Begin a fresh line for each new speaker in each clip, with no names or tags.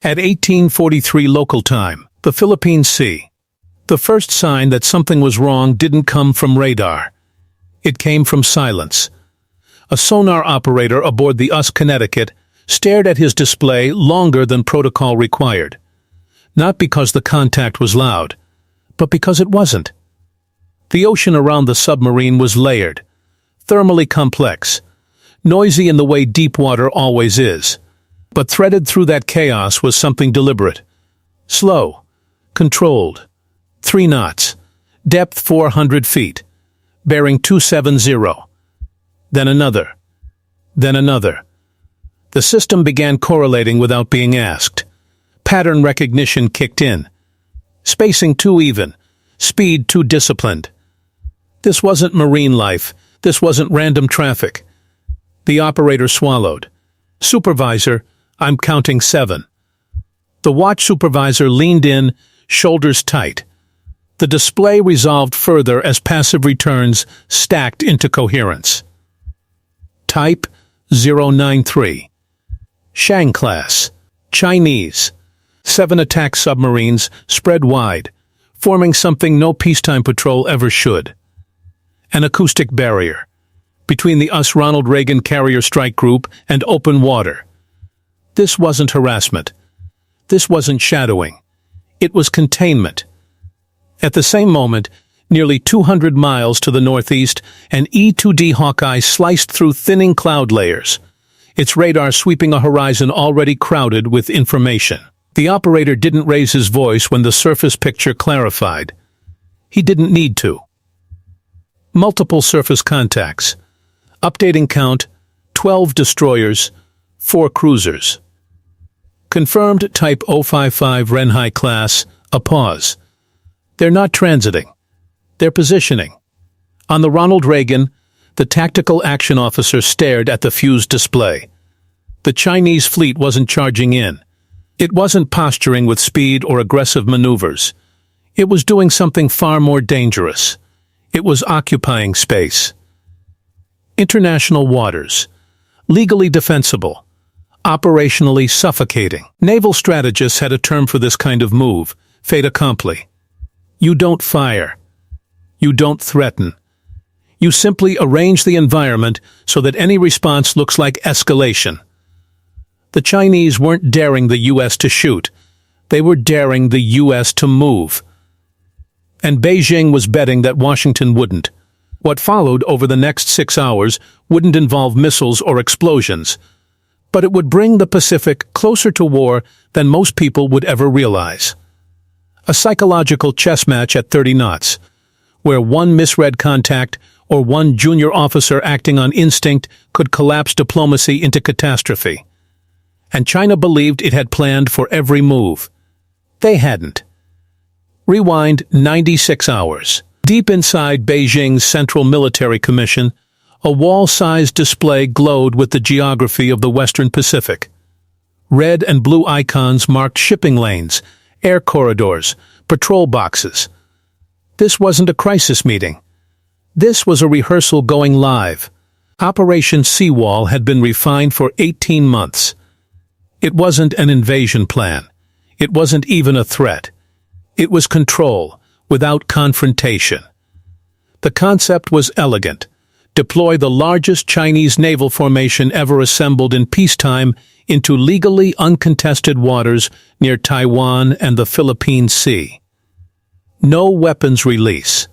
At 1843 local time, the Philippine Sea. The first sign that something was wrong didn't come from radar. It came from silence. A sonar operator aboard the US Connecticut stared at his display longer than protocol required. Not because the contact was loud, but because it wasn't. The ocean around the submarine was layered, thermally complex, noisy in the way deep water always is. But threaded through that chaos was something deliberate. Slow, controlled. 3 knots, depth 400 feet, bearing 270. Then another. Then another. The system began correlating without being asked. Pattern recognition kicked in. Spacing too even, speed too disciplined. This wasn't marine life. This wasn't random traffic. The operator swallowed. Supervisor, I'm counting 7. The watch supervisor leaned in, shoulders tight. The display resolved further as passive returns stacked into coherence. Type 093. Shang-class. Chinese. 7 attack submarines spread wide, forming something no peacetime patrol ever should. An acoustic barrier between the US Ronald Reagan carrier strike group and open water. This wasn't harassment. This wasn't shadowing. It was containment. At the same moment, nearly 200 miles to the northeast, an E-2D Hawkeye sliced through thinning cloud layers, its radar sweeping a horizon already crowded with information. The operator didn't raise his voice when the surface picture clarified. He didn't need to. Multiple surface contacts. Updating count, 12 destroyers, 4 cruisers. Confirmed Type 055 Renhai-class, a pause. They're not transiting. They're positioning. On the Ronald Reagan, the tactical action officer stared at the fused display. The Chinese fleet wasn't charging in. It wasn't posturing with speed or aggressive maneuvers. It was doing something far more dangerous. It was occupying space. International waters. Legally defensible. Operationally suffocating. Naval strategists had a term for this kind of move, fait accompli. You don't fire. You don't threaten. You simply arrange the environment so that any response looks like escalation. The Chinese weren't daring the US to shoot. They were daring the US to move. And Beijing was betting that Washington wouldn't. What followed over the next 6 hours wouldn't involve missiles or explosions, but it would bring the Pacific closer to war than most people would ever realize. A psychological chess match at 30 knots, where one misread contact or one junior officer acting on instinct could collapse diplomacy into catastrophe. And China believed it had planned for every move. They hadn't. Rewind 96 hours. Deep inside Beijing's Central Military Commission, a wall-sized display glowed with the geography of the Western Pacific. Red and blue icons marked shipping lanes, air corridors, patrol boxes. This wasn't a crisis meeting. This was a rehearsal going live. Operation Seawall had been refined for 18 months. It wasn't an invasion plan. It wasn't even a threat. It was control, without confrontation. The concept was elegant. Deploy the largest Chinese naval formation ever assembled in peacetime into legally uncontested waters near Taiwan and the Philippine Sea. No weapons release.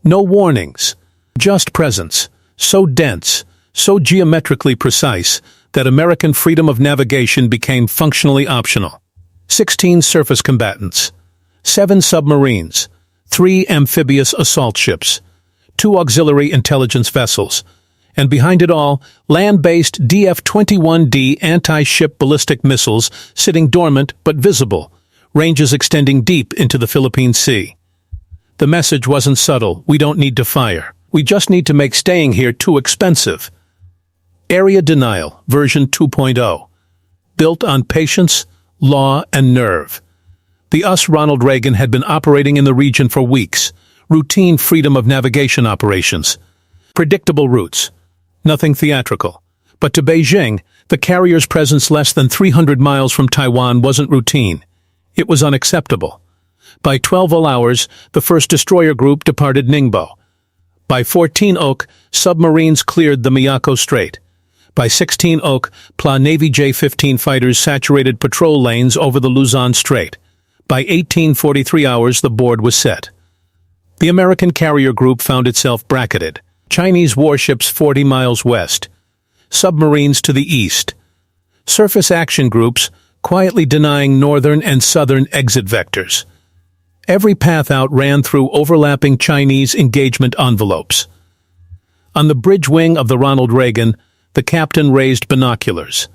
No warnings. Just presence, so dense, so geometrically precise, that American freedom of navigation became functionally optional. 16 surface combatants, 7 submarines, 3 amphibious assault ships, 2 auxiliary intelligence vessels, and behind it all, land-based DF-21D anti-ship ballistic missiles sitting dormant but visible, ranges extending deep into the Philippine Sea. The message wasn't subtle. We don't need to fire. We just need to make staying here too expensive. Area Denial, version 2.0. Built on patience, law, and nerve. The US Ronald Reagan had been operating in the region for weeks. Routine freedom of navigation operations. Predictable routes. Nothing theatrical. But to Beijing, The carrier's presence less than 300 miles from Taiwan wasn't routine. It was unacceptable. By 12 hours, the first destroyer group departed Ningbo. By 14 oak, submarines cleared the Miyako Strait. By 16 oak, PLA Navy J-15 fighters saturated patrol lanes over the Luzon Strait. By 1843 hours, the board was set. The American carrier group found itself bracketed. Chinese warships 40 miles west. Submarines to the east. Surface action groups quietly denying northern and southern exit vectors. Every path out ran through overlapping Chinese engagement envelopes. On the bridge wing of the Ronald Reagan, the captain raised binoculars.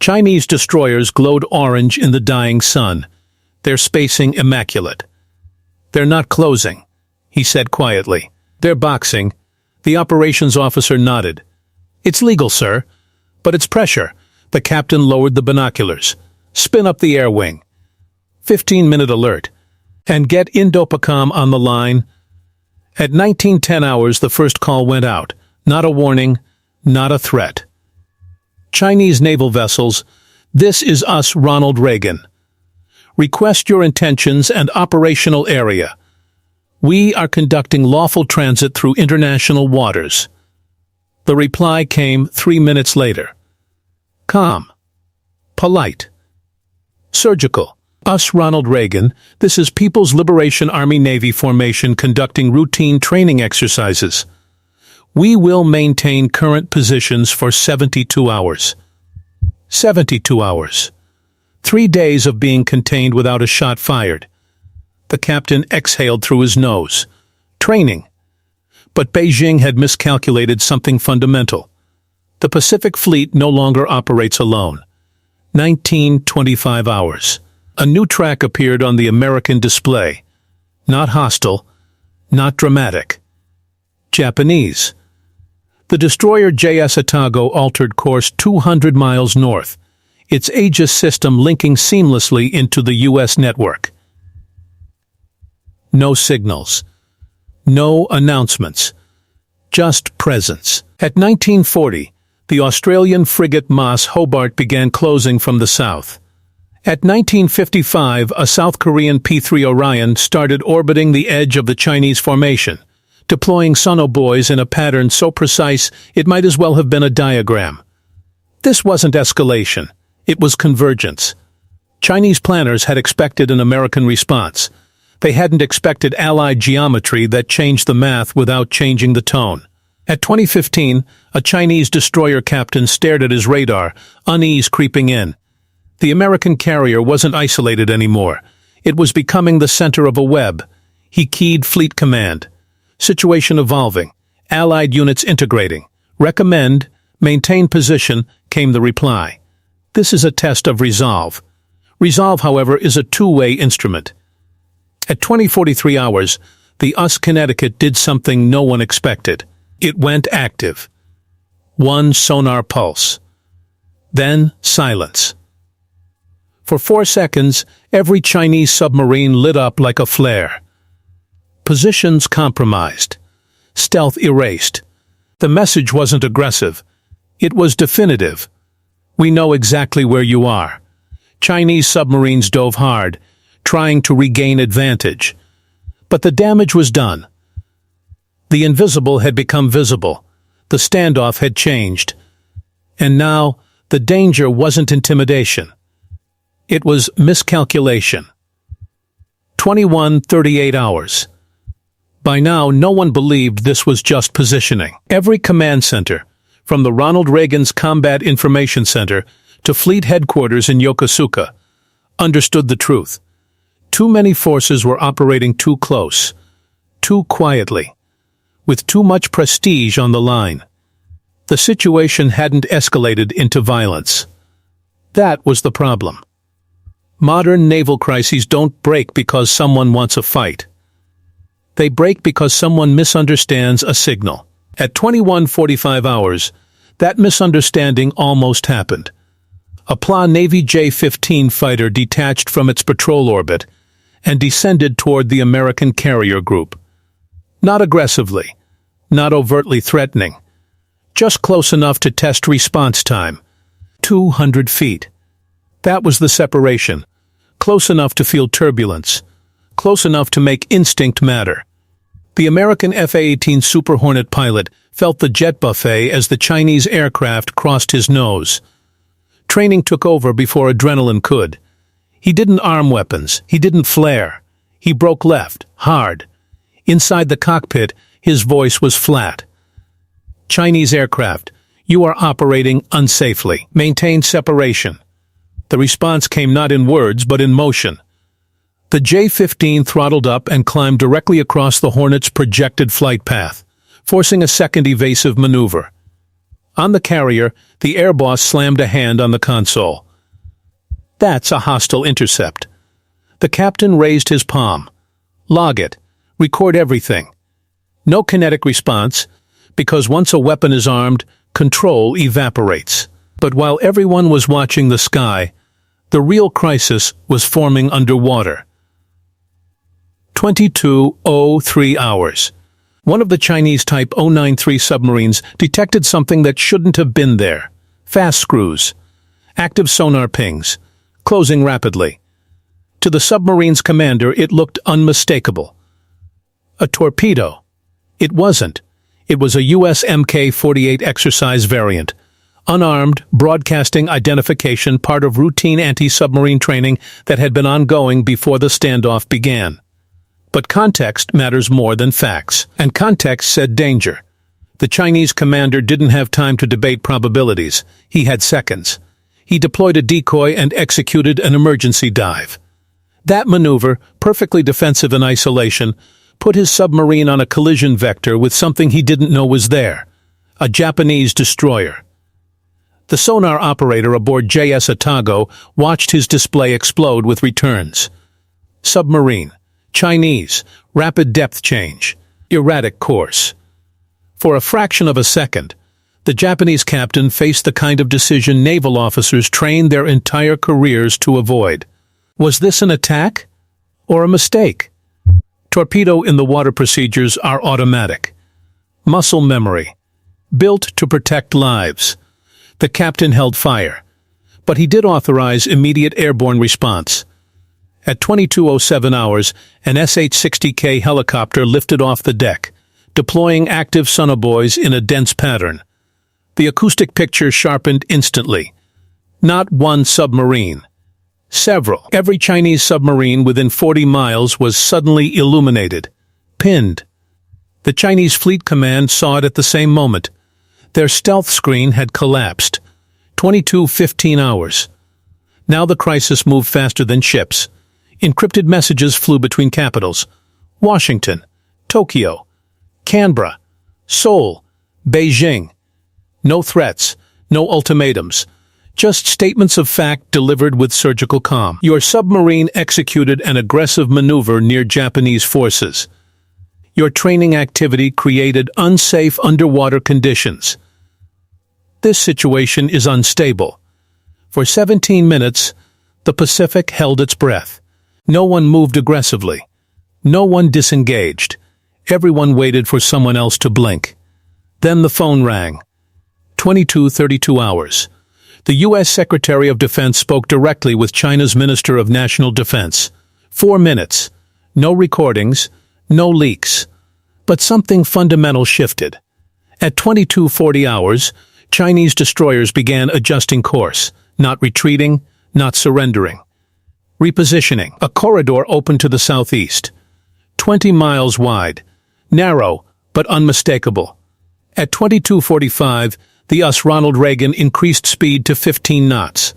Chinese destroyers glowed orange in the dying sun, their spacing immaculate. "They're not closing," he said quietly. "They're boxing." The operations officer nodded. "It's legal, sir, but it's pressure." The captain lowered the binoculars. "Spin up the air wing. 15-minute alert. And get Indo-Pacom on the line." At 1910 hours, the first call went out. Not a warning, not a threat. "Chinese naval vessels, this is us, Ronald Reagan. Request your intentions and operational area. We are conducting lawful transit through international waters." The reply came 3 minutes later. Calm. Polite. Surgical. "Us, Ronald Reagan, this is People's Liberation Army Navy formation conducting routine training exercises. We will maintain current positions for 72 hours. 72 hours. 3 days of being contained without a shot fired." The captain exhaled through his nose. Training. But Beijing had miscalculated something fundamental. The Pacific Fleet no longer operates alone. 19-25 hours. A new track appeared on the American display. Not hostile, not dramatic. Japanese. The destroyer JS Otago altered course 200 miles north, its Aegis system linking seamlessly into the U.S. network. No signals. No announcements. Just presence. At 1940, the Australian frigate Mas Hobart began closing from the south. At 1955, a South Korean P-3 Orion started orbiting the edge of the Chinese formation, deploying sonobuoys in a pattern so precise it might as well have been a diagram. This wasn't escalation, it was convergence. Chinese planners had expected an American response. They hadn't expected Allied geometry that changed the math without changing the tone. At 2015, a Chinese destroyer captain stared at his radar, unease creeping in. The American carrier wasn't isolated anymore. It was becoming the center of a web. He keyed Fleet Command. Situation evolving. Allied units integrating. Recommend, maintain position, came the reply. This is a test of resolve. Resolve, however, is a two-way instrument. At 20:43 hours, the US Connecticut did something no one expected. It went active. One sonar pulse. Then silence. For 4 seconds, every Chinese submarine lit up like a flare. Positions compromised. Stealth erased. The message wasn't aggressive. It was definitive. We know exactly where you are. Chinese submarines dove hard, trying to regain advantage. But the damage was done. The invisible had become visible. The standoff had changed. And now, the danger wasn't intimidation. It was miscalculation. 21:38 hours. By now, no one believed this was just positioning. Every command center, from the Ronald Reagan's Combat Information Center to Fleet Headquarters in Yokosuka, understood the truth. Too many forces were operating too close, too quietly, with too much prestige on the line. The situation hadn't escalated into violence. That was the problem. Modern naval crises don't break because someone wants a fight. They break because someone misunderstands a signal. At 21:45 hours, that misunderstanding almost happened. A PLA Navy J-15 fighter detached from its patrol orbit and descended toward the American carrier group. Not aggressively, not overtly threatening, just close enough to test response time, 200 feet. That was the separation. Close enough to feel turbulence. Close enough to make instinct matter. The American F-A-18 Super Hornet pilot felt the jet buffet as the Chinese aircraft crossed his nose. Training took over before adrenaline could. He didn't arm weapons. He didn't flare. He broke left, hard. Inside the cockpit, his voice was flat. Chinese aircraft, you are operating unsafely. Maintain separation. The response came not in words, but in motion. The J-15 throttled up and climbed directly across the Hornet's projected flight path, forcing a second evasive maneuver. On the carrier, the air boss slammed a hand on the console. That's a hostile intercept. The captain raised his palm. Log it. Record everything. No kinetic response, because once a weapon is armed, control evaporates. But while everyone was watching the sky, the real crisis was forming underwater. 22:03 hours. One of the Chinese Type 093 submarines detected something that shouldn't have been there. Fast screws. Active sonar pings. Closing rapidly. To the submarine's commander, it looked unmistakable. A torpedo. It wasn't. It was a US Mk-48 exercise variant. Unarmed, broadcasting identification, part of routine anti-submarine training that had been ongoing before the standoff began. But context matters more than facts, and context said danger. The Chinese commander didn't have time to debate probabilities. He had seconds. He deployed a decoy and executed an emergency dive. That maneuver, perfectly defensive in isolation, put his submarine on a collision vector with something he didn't know was there, a Japanese destroyer. The sonar operator aboard JS Otago watched his display explode with returns. Submarine. Chinese. Rapid depth change. Erratic course. For a fraction of a second, the Japanese captain faced the kind of decision naval officers trained their entire careers to avoid. Was this an attack? Or a mistake? Torpedo in the water procedures are automatic. Muscle memory. Built to protect lives. The captain held fire. But he did authorize immediate airborne response. At 22:07 hours, an SH-60K helicopter lifted off the deck, deploying active sonobuoys in a dense pattern. The acoustic picture sharpened instantly. Not one submarine. Several. Every Chinese submarine within 40 miles was suddenly illuminated, pinned. The Chinese Fleet Command saw it at the same moment. Their stealth screen had collapsed. 22:15 hours. Now the crisis moved faster than ships. Encrypted messages flew between capitals. Washington, Tokyo, Canberra, Seoul, Beijing. No threats, no ultimatums. Just statements of fact delivered with surgical calm. Your submarine executed an aggressive maneuver near Japanese forces. Your training activity created unsafe underwater conditions. This situation is unstable. For 17 minutes, the Pacific held its breath. No one moved aggressively. No one disengaged. Everyone waited for someone else to blink. Then the phone rang. 22:32 hours. The U.S. Secretary of Defense spoke directly with China's Minister of National Defense. 4 minutes. No recordings, no leaks. But something fundamental shifted. At 22:40 hours, Chinese destroyers began adjusting course, not retreating, not surrendering. Repositioning. A corridor opened to the southeast. 20 miles wide. Narrow, but unmistakable. At 22:45, the US Ronald Reagan increased speed to 15 knots.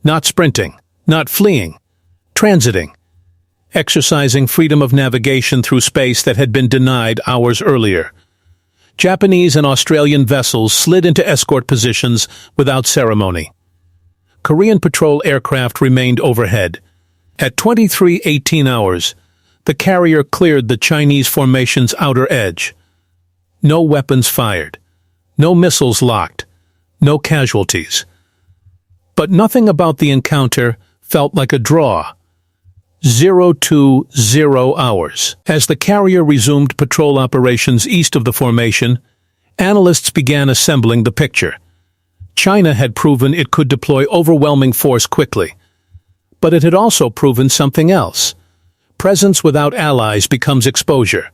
Not sprinting, not fleeing, transiting. Exercising freedom of navigation through space that had been denied hours earlier. Japanese and Australian vessels slid into escort positions without ceremony. Korean patrol aircraft remained overhead. At 23:18 hours, the carrier cleared the Chinese formation's outer edge. No weapons fired. No missiles locked. No casualties. But nothing about the encounter felt like a draw. 020 hours. As the carrier resumed patrol operations east of the formation, analysts began assembling the picture. China had proven it could deploy overwhelming force quickly. But it had also proven something else. Presence without allies becomes exposure.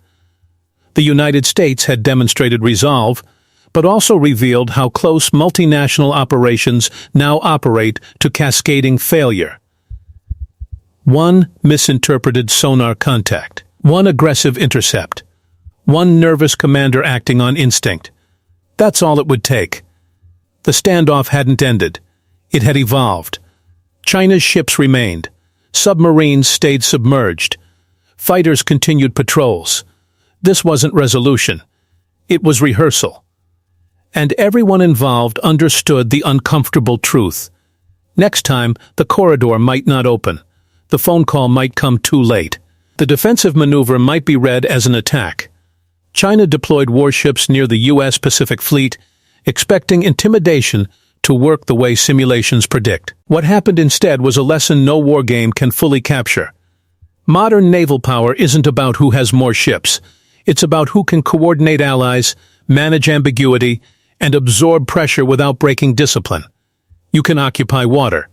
The United States had demonstrated resolve, but also revealed how close multinational operations now operate to cascading failure. One misinterpreted sonar contact, one aggressive intercept, one nervous commander acting on instinct. That's all it would take. The standoff hadn't ended. It had evolved. China's ships remained. Submarines stayed submerged. Fighters continued patrols. This wasn't resolution. It was rehearsal. And everyone involved understood the uncomfortable truth. Next time, the corridor might not open. The phone call might come too late. The defensive maneuver might be read as an attack. China deployed warships near the U.S. Pacific Fleet, expecting intimidation to work the way simulations predict. What happened instead was a lesson no war game can fully capture. Modern naval power isn't about who has more ships. It's about who can coordinate allies, manage ambiguity, and absorb pressure without breaking discipline. You can occupy water.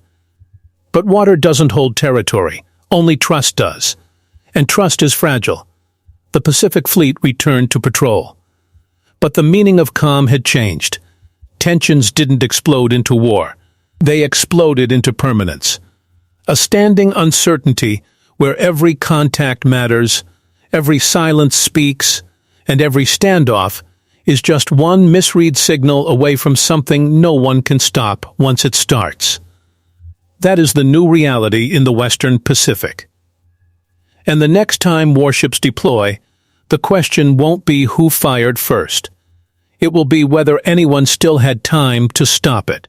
But water doesn't hold territory. Only trust does. And trust is fragile. The Pacific Fleet returned to patrol. But the meaning of calm had changed. Tensions didn't explode into war. They exploded into permanence. A standing uncertainty where every contact matters, every silence speaks, and every standoff is just one misread signal away from something no one can stop once it starts. That is the new reality in the Western Pacific. And the next time warships deploy, the question won't be who fired first. It will be whether anyone still had time to stop it.